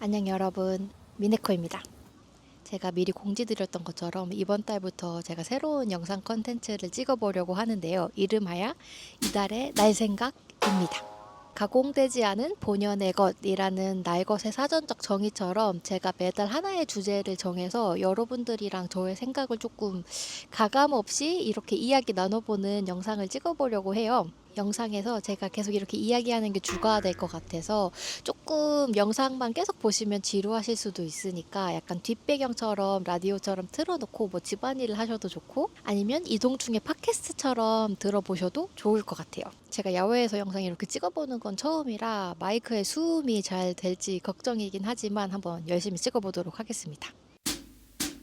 안녕 여러분, 미네코입니다. 제가 미리 공지드렸던 것처럼 이번 달부터 제가 새로운 영상 컨텐츠를 찍어보려고 하는데요. 이름하여 이달의 날 생각입니다. 가공되지 않은 본연의 것이라는 날 것의 사전적 정의처럼 제가 매달 하나의 주제를 정해서 여러분들이랑 저의 생각을 조금 가감 없이 이렇게 이야기 나눠보는 영상을 찍어보려고 해요. 영상에서 제가 계속 이렇게 이야기하는 게 주가 될 것 같아서 조금 영상만 계속 보시면 지루하실 수도 있으니까 약간 뒷배경처럼 라디오처럼 틀어놓고 뭐 집안일을 하셔도 좋고 아니면 이동 중에 팟캐스트처럼 들어보셔도 좋을 것 같아요. 제가 야외에서 영상 이렇게 찍어보는 건 처음이라 마이크의 수음이 잘 될지 걱정이긴 하지만 한번 열심히 찍어보도록 하겠습니다.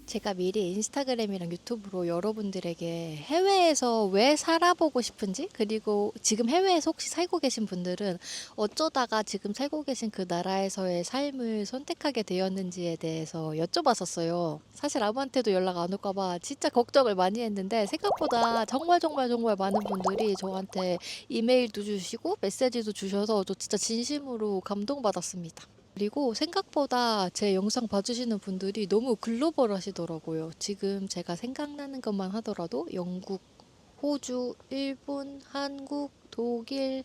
제가 미리 인스타그램이랑 유튜브로 여러분들에게 해외에서 왜 살아보고 싶은지, 그리고 지금 해외에서 혹시 살고 계신 분들은 어쩌다가 지금 살고 계신 그 나라에서의 삶을 선택하게 되었는지에 대해서 여쭤봤었어요. 사실 아무한테도 연락 안 올까봐 진짜 걱정을 많이 했는데 생각보다 정말 정말 정말 많은 분들이 저한테 이메일도 주시고 메시지도 주셔서 저 진짜 진심으로 감동받았습니다. 그리고 생각보다 제 영상 봐주시는 분들이 너무 글로벌 하시더라고요. 지금 제가 생각나는 것만 하더라도 영국, 호주, 일본, 한국, 독일,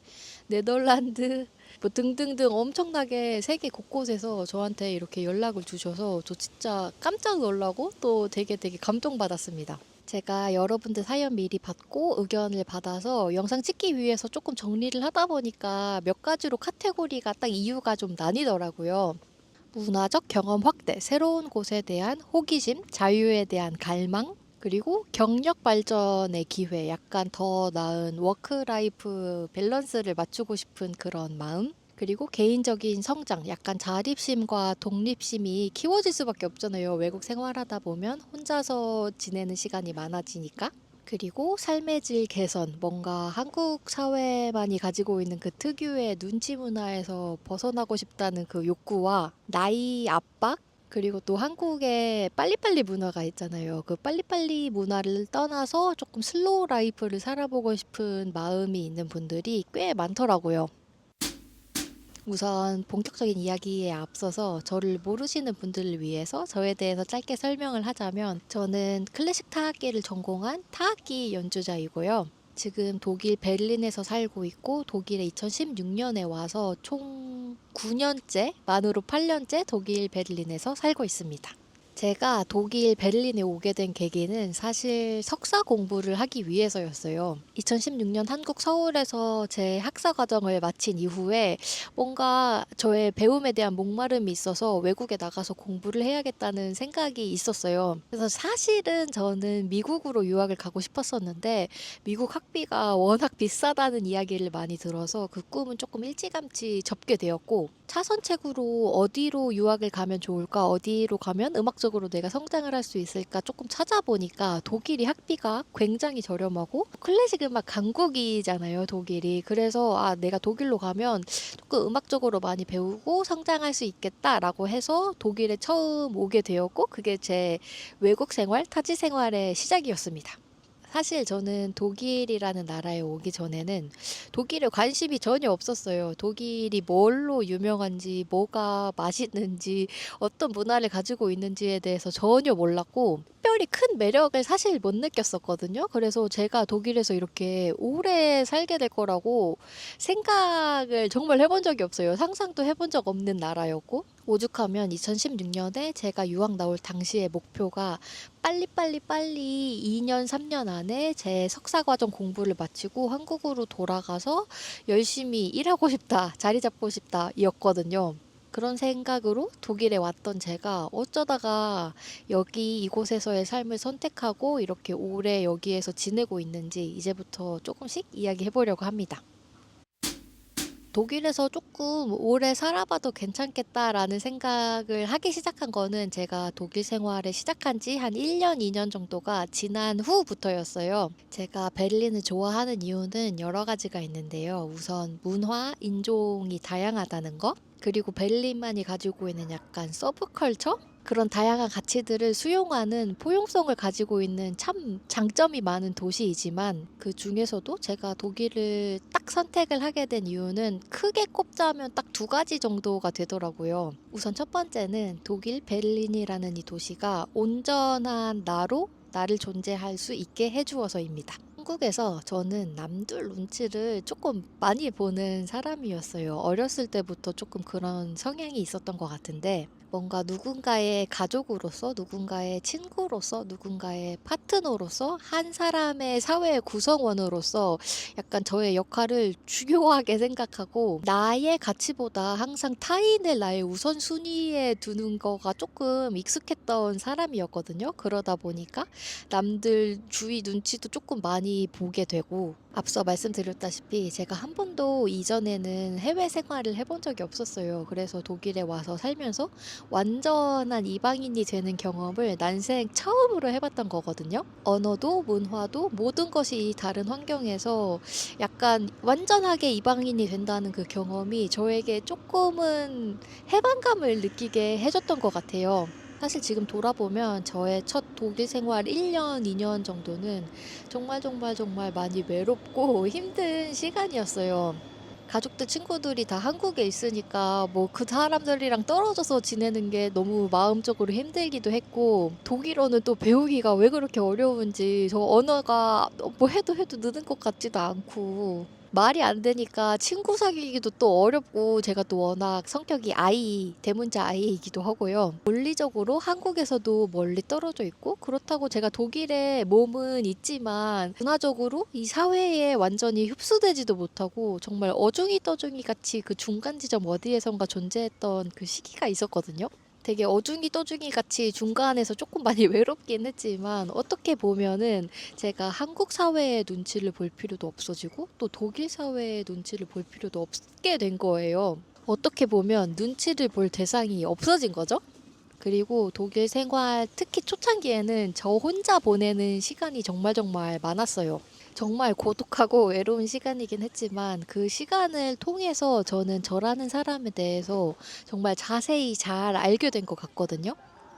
네덜란드 뭐 등등등 엄청나게 세계 곳곳에서 저한테 이렇게 연락을 주셔서 저 진짜 깜짝 놀라고 또 되게 감동받았습니다. 제가 여러분들 사연 미리 받고 의견을 받아서 영상 찍기 위해서 조금 정리를 하다 보니까 몇 가지로 카테고리가 딱 이유가 좀 나뉘더라고요. 문화적 경험 확대, 새로운 곳에 대한 호기심, 자유에 대한 갈망, 그리고 경력 발전의 기회, 약간 더 나은 워크라이프 밸런스를 맞추고 싶은 그런 마음, 그리고 개인적인 성장, 약간 자립심과 독립심이 키워질 수밖에 없잖아요. 외국 생활하다 보면 혼자서 지내는 시간이 많아지니까. 그리고 삶의 질 개선, 뭔가 한국 사회만이 가지고 있는 그 특유의 눈치 문화에서 벗어나고 싶다는 그 욕구와 나이 압박, 그리고 또 한국의 빨리빨리 문화가 있잖아요. 그 빨리빨리 문화를 떠나서 조금 슬로우 라이프를 살아보고 싶은 마음이 있는 분들이 꽤 많더라고요. 우선 본격적인 이야기에 앞서서 저를 모르시는 분들을 위해서 저에 대해서 짧게 설명을 하자면 저는 클래식 타악기를 전공한 타악기 연주자이고요. 지금 독일 베를린에서 살고 있고 독일에 2016년에 와서 총 9년째, 만으로 8년째 독일 베를린에서 살고 있습니다. 제가 독일 베를린에 오게 된 계기는 사실 석사 공부를 하기 위해서였어요. 2016년 한국 서울에서 제 학사 과정을 마친 이후에 뭔가 저의 배움에 대한 목마름이 있어서 외국에 나가서 공부를 해야겠다는 생각이 있었어요. 그래서 사실은 저는 미국으로 유학을 가고 싶었었는데 미국 학비가 워낙 비싸다는 이야기를 많이 들어서 그 꿈은 조금 일찌감치 접게 되었고 차선책으로 어디로 유학을 가면 좋을까, 어디로 가면 음악적으로 내가 성장을 할 수 있을까 조금 찾아보니까 독일이 학비가 굉장히 저렴하고 클래식 음악 강국이잖아요, 독일이. 그래서 아, 내가 독일로 가면 조금 음악적으로 많이 배우고 성장할 수 있겠다라고 해서 독일에 처음 오게 되었고 그게 제 외국 생활, 타지 생활의 시작이었습니다. 사실 저는 독일이라는 나라에 오기 전에는 독일에 관심이 전혀 없었어요. 독일이 뭘로 유명한지, 뭐가 맛있는지, 어떤 문화를 가지고 있는지에 대해서 전혀 몰랐고, 특별히 큰 매력을 사실 못 느꼈었거든요. 그래서 제가 독일에서 이렇게 오래 살게 될 거라고 생각을 정말 해본 적이 없어요. 상상도 해본 적 없는 나라였고, 오죽하면 2016년에 제가 유학 나올 당시의 목표가 빨리 2년, 3년 안에 제 석사과정 공부를 마치고 한국으로 돌아가서 열심히 일하고 싶다, 자리 잡고 싶다, 이었거든요. 그런 생각으로 독일에 왔던 제가 어쩌다가 여기 이곳에서의 삶을 선택하고 이렇게 오래 여기에서 지내고 있는지 이제부터 조금씩 이야기해 보려고 합니다. 독일에서 조금 오래 살아봐도 괜찮겠다라는 생각을 하기 시작한 거는 제가 독일 생활을 시작한 지 한 1년, 2년 정도가 지난 후부터였어요. 제가 베를린을 좋아하는 이유는 여러 가지가 있는데요. 우선 문화, 인종이 다양하다는 거, 그리고 베를린만이 가지고 있는 약간 서브컬처? 그런 다양한 가치들을 수용하는 포용성을 가지고 있는 참 장점이 많은 도시이지만 그 중에서도 제가 독일을 딱 선택을 하게 된 이유는 크게 꼽자면 딱 두 가지 정도가 되더라고요. 우선 첫 번째는 독일 베를린이라는 이 도시가 온전한 나로 나를 존재할 수 있게 해주어서입니다. 한국에서 저는 남들 눈치를 조금 많이 보는 사람이었어요. 어렸을 때부터 조금 그런 성향이 있었던 것 같은데 뭔가 누군가의 가족으로서, 누군가의 친구로서, 누군가의 파트너로서, 한 사람의 사회 구성원으로서 약간 저의 역할을 중요하게 생각하고 나의 가치보다 항상 타인을 나의 우선순위에 두는 거가 조금 익숙했던 사람이었거든요. 그러다 보니까 남들 주위 눈치도 조금 많이 보게 되고 앞서 말씀드렸다시피 제가 한 번도 이전에는 해외 생활을 해본 적이 없었어요. 그래서 독일에 와서 살면서 완전한 이방인이 되는 경험을 난생 처음으로 해봤던 거거든요. 언어도 문화도 모든 것이 다른 환경에서 약간 완전하게 이방인이 된다는 그 경험이 저에게 조금은 해방감을 느끼게 해줬던 것 같아요. 사실 지금 돌아보면 저의 첫 독일 생활 1년, 2년 정도는 정말 많이 외롭고 힘든 시간이었어요. 가족들, 친구들이 다 한국에 있으니까 뭐 그 사람들이랑 떨어져서 지내는 게 너무 마음적으로 힘들기도 했고 독일어는 또 배우기가 왜 그렇게 어려운지 저 언어가 뭐 해도 느는 것 같지도 않고 말이 안 되니까 친구 사귀기도 또 어렵고 제가 또 워낙 성격이 대문자 아이이기도 하고요. 물리적으로 한국에서도 멀리 떨어져 있고 그렇다고 제가 독일에 몸은 있지만 문화적으로 이 사회에 완전히 흡수되지도 못하고 정말 어중이 떠중이 같이 그 중간 지점 어디에선가 존재했던 그 시기가 있었거든요. 되게 어중이 떠중이 같이 중간에서 조금 많이 외롭긴 했지만 어떻게 보면은 제가 한국 사회의 눈치를 볼 필요도 없어지고 또 독일 사회의 눈치를 볼 필요도 없게 된 거예요. 어떻게 보면 눈치를 볼 대상이 없어진 거죠. 그리고 독일 생활 특히 초창기에는 저 혼자 보내는 시간이 정말 많았어요. 정말 고독하고 외로운 시간이긴 했지만 그 시간을 통해서 저는 저라는 사람에 대해서 정말 자세히 잘 알게 된 것 같거든요.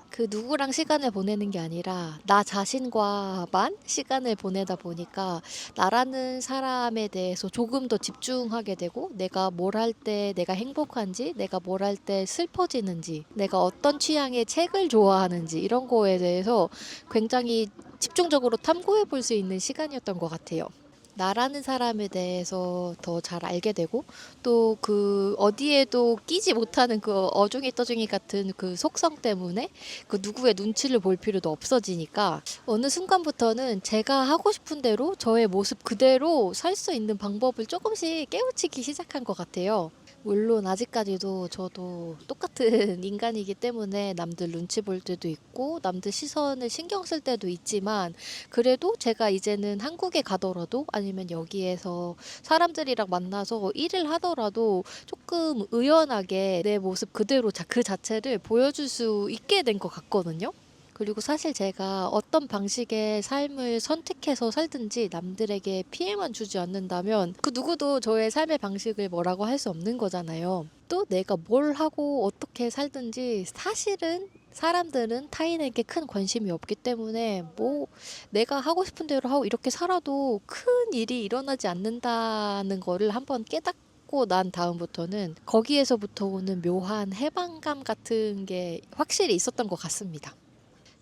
그 누구랑 시간을 보내는 게 아니라 나 자신과만 시간을 보내다 보니까 나라는 사람에 대해서 조금 더 집중하게 되고 내가 뭘 할 때 내가 행복한지, 내가 뭘 할 때 슬퍼지는지, 내가 어떤 취향의 책을 좋아하는지 이런 거에 대해서 굉장히 집중적으로 탐구해 볼 수 있는 시간이었던 것 같아요. 나라는 사람에 대해서 더 잘 알게 되고 또 그 어디에도 끼지 못하는 그 어중이 떠중이 같은 그 속성 때문에 그 누구의 눈치를 볼 필요도 없어지니까 어느 순간부터는 제가 하고 싶은 대로 저의 모습 그대로 살 수 있는 방법을 조금씩 깨우치기 시작한 것 같아요. 물론 아직까지도 저도 똑같은 인간이기 때문에 남들 눈치 볼 때도 있고 남들 시선을 신경 쓸 때도 있지만 그래도 제가 이제는 한국에 가더라도 아니면 여기에서 사람들이랑 만나서 일을 하더라도 조금 의연하게 내 모습 그대로 그 자체를 보여줄 수 있게 된 것 같거든요. 그리고 사실 제가 어떤 방식의 삶을 선택해서 살든지 남들에게 피해만 주지 않는다면 그 누구도 저의 삶의 방식을 뭐라고 할 수 없는 거잖아요. 또 내가 뭘 하고 어떻게 살든지 사실은 사람들은 타인에게 큰 관심이 없기 때문에 뭐 내가 하고 싶은 대로 하고 이렇게 살아도 큰 일이 일어나지 않는다는 거를 한번 깨닫고 난 다음부터는 거기에서부터 오는 묘한 해방감 같은 게 확실히 있었던 것 같습니다.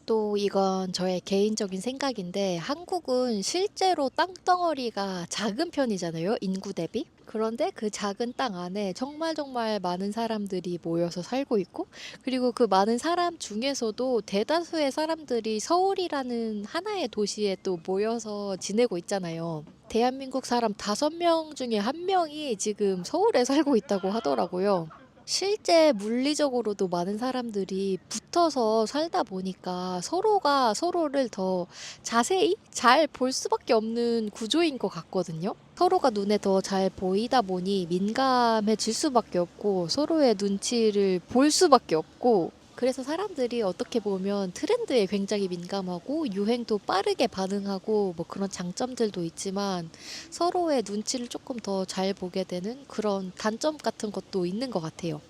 또 이건 저의 개인적인 생각인데 한국은 실제로 땅덩어리가 작은 편이잖아요. 인구 대비. 그런데 그 작은 땅 안에 정말 많은 사람들이 모여서 살고 있고 그리고 그 많은 사람 중에서도 대다수의 사람들이 서울이라는 하나의 도시에 또 모여서 지내고 있잖아요. 대한민국 사람 5명 중에 1명이 지금 서울에 살고 있다고 하더라고요. 실제 물리적으로도 많은 사람들이 붙어서 살다 보니까 서로가 서로를 더 자세히 잘 볼 수밖에 없는 구조인 것 같거든요. 서로가 눈에 더 잘 보이다 보니 민감해질 수밖에 없고 서로의 눈치를 볼 수밖에 없고 그래서 사람들이 어떻게 보면 트렌드에 굉장히 민감하고 유행도 빠르게 반응하고 뭐 그런 장점들도 있지만 서로의 눈치를 조금 더 잘 보게 되는 그런 단점 같은 것도 있는 것 같아요.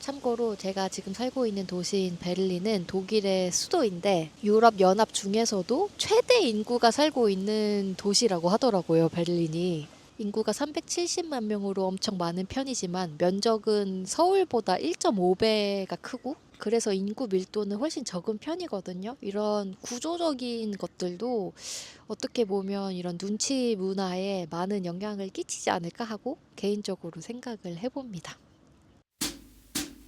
참고로 제가 지금 살고 있는 도시인 베를린은 독일의 수도인데 유럽 연합 중에서도 최대 인구가 살고 있는 도시라고 하더라고요, 베를린이. 인구가 370만 명으로 엄청 많은 편이지만 면적은 서울보다 1.5배가 크고 그래서 인구 밀도는 훨씬 적은 편이거든요. 이런 구조적인 것들도 어떻게 보면 이런 눈치 문화에 많은 영향을 끼치지 않을까 하고 개인적으로 생각을 해봅니다.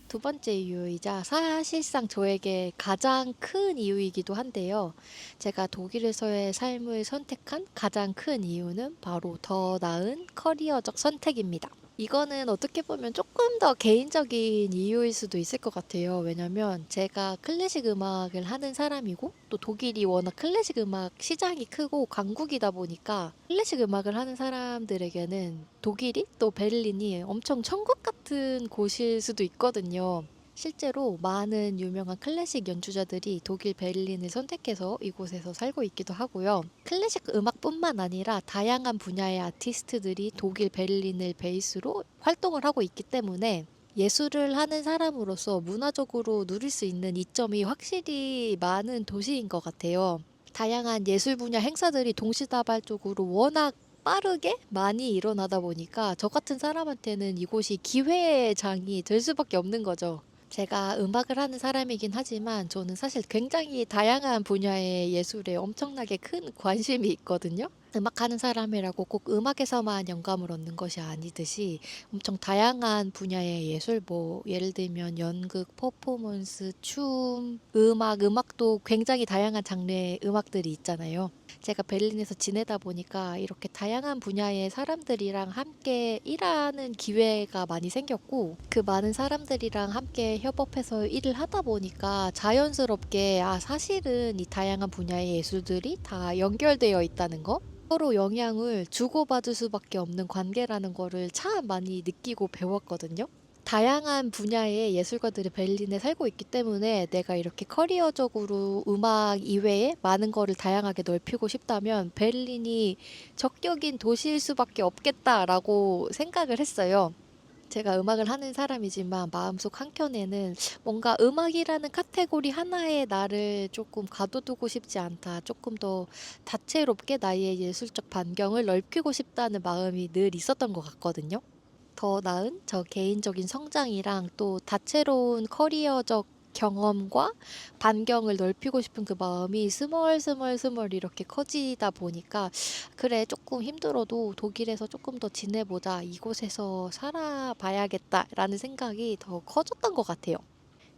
두 번째 이유이자 사실상 저에게 가장 큰 이유이기도 한데요. 제가 독일에서의 삶을 선택한 가장 큰 이유는 바로 더 나은 커리어적 선택입니다. 이거는 어떻게 보면 조금 더 개인적인 이유일 수도 있을 것 같아요. 왜냐면 제가 클래식 음악을 하는 사람이고 또 독일이 워낙 클래식 음악 시장이 크고 강국이다 보니까 클래식 음악을 하는 사람들에게는 독일이 또 베를린이 엄청 천국 같은 곳일 수도 있거든요. 실제로 많은 유명한 클래식 연주자들이 독일 베를린을 선택해서 이곳에서 살고 있기도 하고요. 클래식 음악뿐만 아니라 다양한 분야의 아티스트들이 독일 베를린을 베이스로 활동을 하고 있기 때문에 예술을 하는 사람으로서 문화적으로 누릴 수 있는 이점이 확실히 많은 도시인 것 같아요. 다양한 예술 분야 행사들이 동시다발적으로 워낙 빠르게 많이 일어나다 보니까 저 같은 사람한테는 이곳이 기회의 장이 될 수밖에 없는 거죠. 제가 음악을 하는 사람이긴 하지만 저는 사실 굉장히 다양한 분야의 예술에 엄청나게 큰 관심이 있거든요. 음악하는 사람이라고 꼭 음악에서만 영감을 얻는 것이 아니듯이 엄청 다양한 분야의 예술, 뭐 예를 들면 연극, 퍼포먼스, 춤, 음악도 굉장히 다양한 장르의 음악들이 있잖아요. 제가 베를린에서 지내다 보니까 이렇게 다양한 분야의 사람들이랑 함께 일하는 기회가 많이 생겼고 그 많은 사람들이랑 함께 협업해서 일을 하다 보니까 자연스럽게 사실은 이 다양한 분야의 예술들이 다 연결되어 있다는 거? 서로 영향을 주고받을 수밖에 없는 관계라는 거를 참 많이 느끼고 배웠거든요. 다양한 분야의 예술가들이 베를린에 살고 있기 때문에 내가 이렇게 커리어적으로 음악 이외에 많은 거를 다양하게 넓히고 싶다면 베를린이 적격인 도시일 수밖에 없겠다라고 생각을 했어요. 제가 음악을 하는 사람이지만 마음속 한켠에는 뭔가 음악이라는 카테고리 하나에 나를 조금 가둬두고 싶지 않다. 조금 더 다채롭게 나의 예술적 반경을 넓히고 싶다는 마음이 늘 있었던 것 같거든요. 더 나은 저 개인적인 성장이랑 또 다채로운 커리어적 경험과 반경을 넓히고 싶은 그 마음이 스멀스멀 이렇게 커지다 보니까 그래 조금 힘들어도 독일에서 조금 더 지내보자 이곳에서 살아봐야겠다라는 생각이 더 커졌던 것 같아요.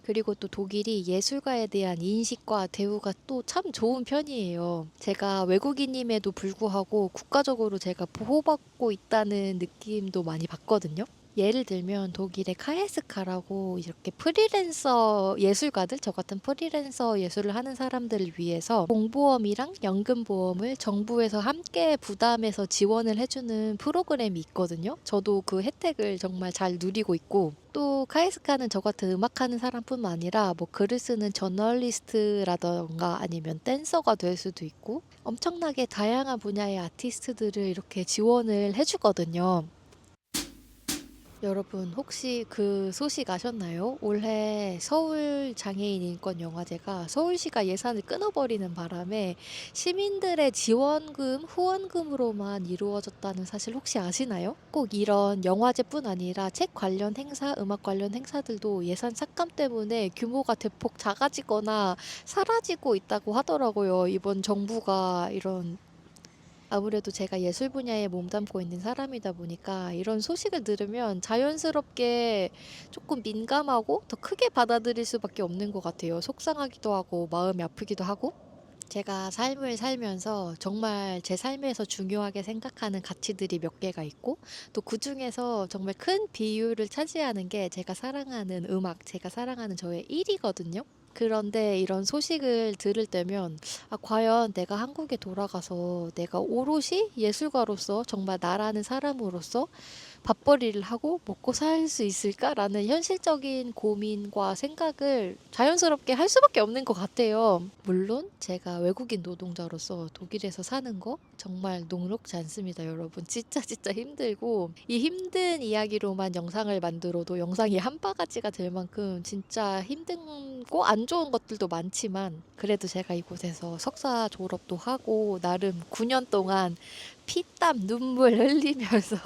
그리고 또 독일이 예술가에 대한 인식과 대우가 또 참 좋은 편이에요. 제가 외국인임에도 불구하고 국가적으로 제가 보호받고 있다는 느낌도 많이 받거든요. 예를 들면 독일의 카에스카라고 이렇게 프리랜서 예술가들, 저 같은 프리랜서 예술을 하는 사람들을 위해서 공보험이랑 연금보험을 정부에서 함께 부담해서 지원을 해주는 프로그램이 있거든요. 저도 그 혜택을 정말 잘 누리고 있고 또 카에스카는 저 같은 음악하는 사람뿐만 아니라 뭐 글을 쓰는 저널리스트라던가 아니면 댄서가 될 수도 있고 엄청나게 다양한 분야의 아티스트들을 이렇게 지원을 해주거든요. 여러분 혹시 그 소식 아셨나요? 올해 서울 장애인 인권 영화제가 서울시가 예산을 끊어버리는 바람에 시민들의 지원금, 후원금으로만 이루어졌다는 사실 혹시 아시나요? 꼭 이런 영화제뿐 아니라 책 관련 행사, 음악 관련 행사들도 예산 삭감 때문에 규모가 대폭 작아지거나 사라지고 있다고 하더라고요. 이번 정부가 이런 아무래도 제가 예술 분야에 몸담고 있는 사람이다 보니까 이런 소식을 들으면 자연스럽게 조금 민감하고 더 크게 받아들일 수밖에 없는 것 같아요. 속상하기도 하고 마음이 아프기도 하고. 제가 삶을 살면서 정말 제 삶에서 중요하게 생각하는 가치들이 몇 개가 있고 또 그중에서 정말 큰 비율을 차지하는 게 제가 사랑하는 음악, 제가 사랑하는 저의 일이거든요. 그런데 이런 소식을 들을 때면 과연 내가 한국에 돌아가서 내가 오롯이 예술가로서 정말 나라는 사람으로서 밥벌이를 하고 먹고 살 수 있을까라는 현실적인 고민과 생각을 자연스럽게 할 수밖에 없는 것 같아요. 물론 제가 외국인 노동자로서 독일에서 사는 거 정말 녹록지 않습니다, 여러분. 진짜 힘들고 이 힘든 이야기로만 영상을 만들어도 영상이 한 바가지가 될 만큼 진짜 힘들고 안 좋은 것들도 많지만 그래도 제가 이곳에서 석사 졸업도 하고 나름 9년 동안 피땀 눈물 흘리면서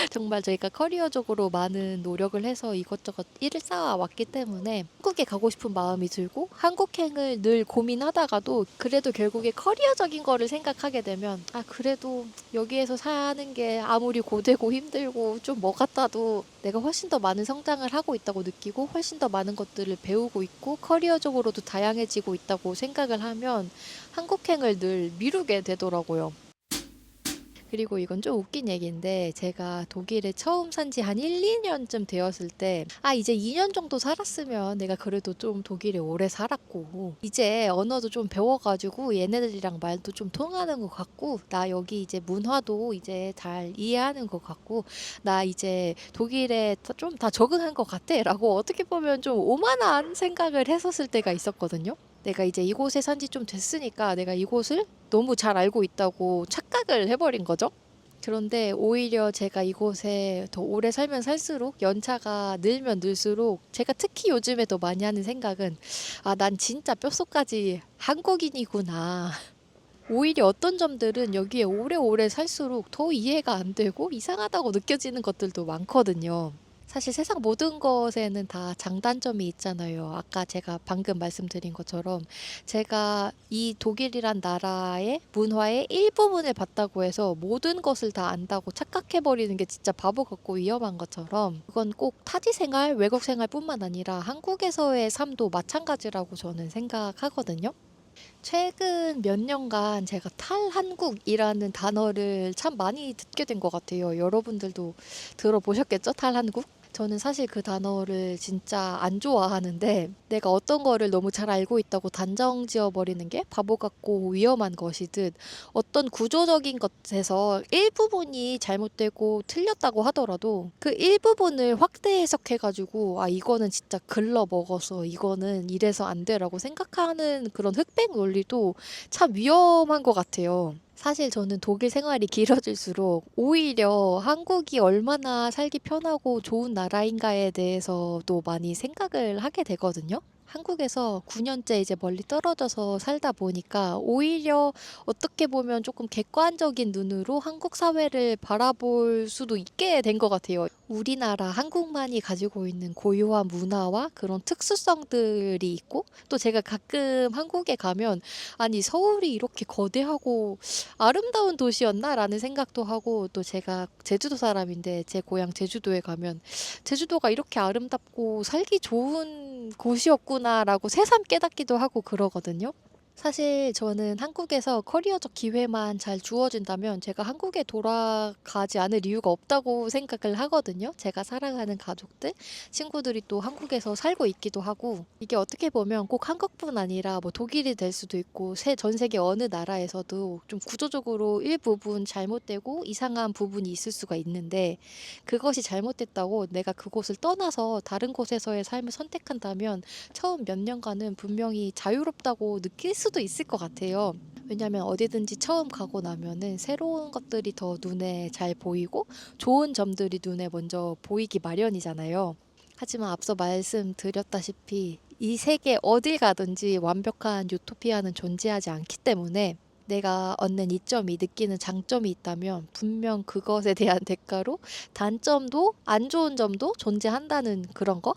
정말 저희가 커리어적으로 많은 노력을 해서 이것저것 일을 쌓아왔기 때문에 한국에 가고 싶은 마음이 들고 한국행을 늘 고민하다가도 그래도 결국에 커리어적인 거를 생각하게 되면 그래도 여기에서 사는 게 아무리 고되고 힘들고 좀 뭐 같아도 내가 훨씬 더 많은 성장을 하고 있다고 느끼고 훨씬 더 많은 것들을 배우고 있고 커리어적으로도 다양해지고 있다고 생각을 하면 한국행을 늘 미루게 되더라고요. 그리고 이건 좀 웃긴 얘기인데 제가 독일에 처음 산지 한 1, 2년쯤 되었을 때 이제 2년 정도 살았으면 내가 그래도 좀 독일에 오래 살았고 이제 언어도 좀 배워가지고 얘네들이랑 말도 좀 통하는 것 같고 나 여기 이제 문화도 이제 잘 이해하는 것 같고 나 이제 독일에 좀 다 적응한 것 같아 라고 어떻게 보면 좀 오만한 생각을 했었을 때가 있었거든요. 내가 이제 이곳에 산지 좀 됐으니까 내가 이곳을 너무 잘 알고 있다고 착각을 해버린 거죠. 그런데 오히려 제가 이곳에 더 오래 살면 살수록 연차가 늘면 늘수록 제가 특히 요즘에 더 많이 하는 생각은 난 진짜 뼛속까지 한국인이구나. 오히려 어떤 점들은 여기에 오래오래 살수록 더 이해가 안 되고 이상하다고 느껴지는 것들도 많거든요. 사실 세상 모든 것에는 다 장단점이 있잖아요. 아까 제가 방금 말씀드린 것처럼 제가 이 독일이란 나라의 문화의 일부분을 봤다고 해서 모든 것을 다 안다고 착각해버리는 게 진짜 바보 같고 위험한 것처럼 그건 꼭 타지 생활, 외국 생활뿐만 아니라 한국에서의 삶도 마찬가지라고 저는 생각하거든요. 최근 몇 년간 제가 탈한국이라는 단어를 참 많이 듣게 된 것 같아요. 여러분들도 들어보셨겠죠? 탈한국? 저는 사실 그 단어를 진짜 안 좋아하는데 내가 어떤 거를 너무 잘 알고 있다고 단정 지어버리는 게 바보 같고 위험한 것이듯 어떤 구조적인 것에서 일부분이 잘못되고 틀렸다고 하더라도 그 일부분을 확대 해석해가지고 이거는 진짜 글러 먹어서 이거는 이래서 안 돼라고 생각하는 그런 흑백 논리도 참 위험한 것 같아요. 사실 저는 독일 생활이 길어질수록 오히려 한국이 얼마나 살기 편하고 좋은 나라인가에 대해서도 많이 생각을 하게 되거든요. 한국에서 9년째 이제 멀리 떨어져서 살다 보니까 오히려 어떻게 보면 조금 객관적인 눈으로 한국 사회를 바라볼 수도 있게 된 것 같아요. 우리나라 한국만이 가지고 있는 고유한 문화와 그런 특수성들이 있고 또 제가 가끔 한국에 가면 서울이 이렇게 거대하고 아름다운 도시였나라는 생각도 하고 또 제가 제주도 사람인데 제 고향 제주도에 가면 제주도가 이렇게 아름답고 살기 좋은 곳이었구나라고 새삼 깨닫기도 하고 그러거든요. 사실 저는 한국에서 커리어적 기회만 잘 주어진다면 제가 한국에 돌아가지 않을 이유가 없다고 생각을 하거든요. 제가 사랑하는 가족들, 친구들이 또 한국에서 살고 있기도 하고 이게 어떻게 보면 꼭 한국뿐 아니라 뭐 독일이 될 수도 있고 전 세계 어느 나라에서도 좀 구조적으로 일부분 잘못되고 이상한 부분이 있을 수가 있는데 그것이 잘못됐다고 내가 그곳을 떠나서 다른 곳에서의 삶을 선택한다면 처음 몇 년간은 분명히 자유롭다고 느낄 수도 있을 것 같아요. 왜냐면 어디든지 처음 가고 나면은 새로운 것들이 더 눈에 잘 보이고 좋은 점들이 눈에 먼저 보이기 마련이잖아요. 하지만 앞서 말씀드렸다시피 이 세계 어딜 가든지 완벽한 유토피아는 존재하지 않기 때문에 내가 얻는 이점이 느끼는 장점이 있다면 분명 그것에 대한 대가로 단점도 안 좋은 점도 존재한다는 그런 거?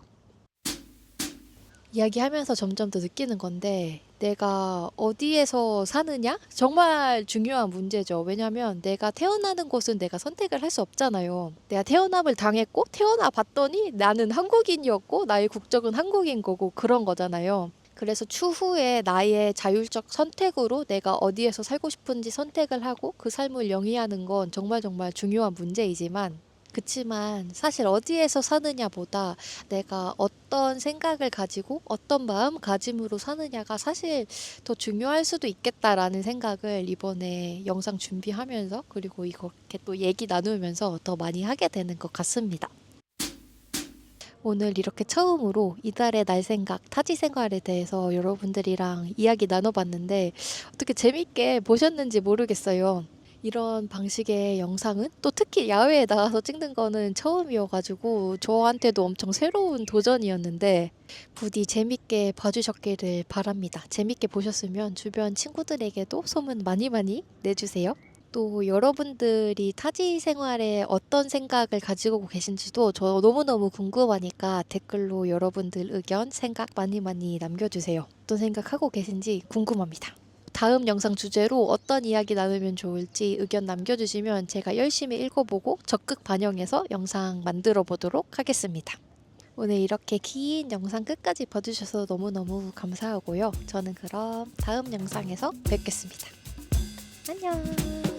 이야기하면서 점점 더 느끼는 건데 내가 어디에서 사느냐? 정말 중요한 문제죠. 왜냐면 내가 태어나는 곳은 내가 선택을 할 수 없잖아요. 내가 태어남을 당했고 태어나 봤더니 나는 한국인이었고 나의 국적은 한국인 거고 그런 거잖아요. 그래서 추후에 나의 자율적 선택으로 내가 어디에서 살고 싶은지 선택을 하고 그 삶을 영위하는 건 정말 중요한 문제이지만 그치만 사실 어디에서 사느냐보다 내가 어떤 생각을 가지고 어떤 마음가짐으로 사느냐가 사실 더 중요할 수도 있겠다라는 생각을 이번에 영상 준비하면서 그리고 이렇게 또 얘기 나누면서 더 많이 하게 되는 것 같습니다. 오늘 이렇게 처음으로 이달의 날 생각, 타지 생활에 대해서 여러분들이랑 이야기 나눠봤는데 어떻게 재밌게 보셨는지 모르겠어요. 이런 방식의 영상은 또 특히 야외에 나가서 찍는 거는 처음이어가지고 저한테도 엄청 새로운 도전이었는데 부디 재밌게 봐주셨기를 바랍니다. 재밌게 보셨으면 주변 친구들에게도 소문 많이 많이 내주세요. 또 여러분들이 타지 생활에 어떤 생각을 가지고 계신지도 저 너무너무 궁금하니까 댓글로 여러분들 의견, 생각 많이 많이 남겨주세요. 어떤 생각하고 계신지 궁금합니다. 다음 영상 주제로 어떤 이야기 나누면 좋을지 의견 남겨주시면 제가 열심히 읽어보고 적극 반영해서 영상 만들어 보도록 하겠습니다. 오늘 이렇게 긴 영상 끝까지 봐주셔서 너무너무 감사하고요. 저는 그럼 다음 영상에서 뵙겠습니다. 안녕!